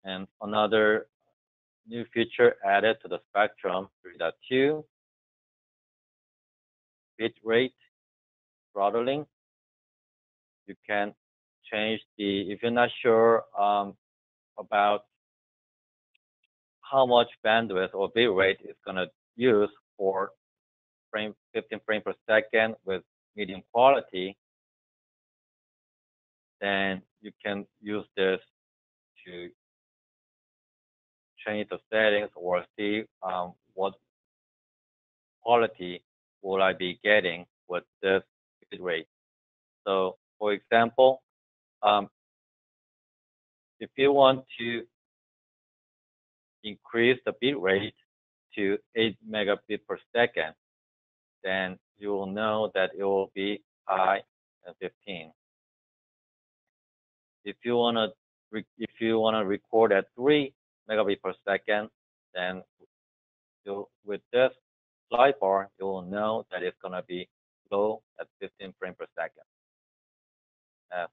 And another new feature added to the Spectrum 3.2, bitrate throttling. You can change if you're not sure about how much bandwidth or bitrate it's going to use for 15 frames per second with medium quality, then you can use this to change the settings or see what quality will I be getting with this bitrate. So, for example, if you want to increase the bitrate to 8 megabit per second, then you will know that it will be high and 15. If you wanna record at 3 megabit per second, then with this slide bar, you will know that it's gonna be low at 15 frames per second.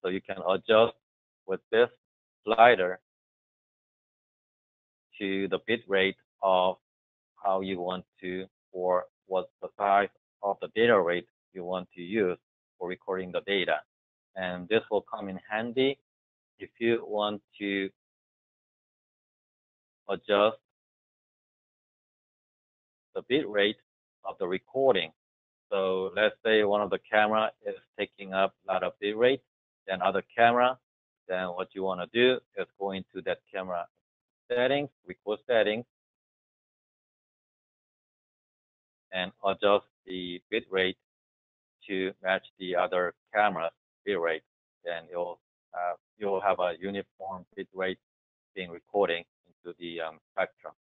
So you can adjust with this slider to the bit rate of how you want to, or what the size of the data rate you want to use for recording the data. And this will come in handy if you want to adjust the bit rate of the recording. So let's say one of the camera is taking up a lot of bit rate, then other camera, then what you want to do is go into that camera settings, record settings, and adjust the bit rate to match the other camera's bit rate. Then you'll have a uniform bit rate being recording into the spectrum.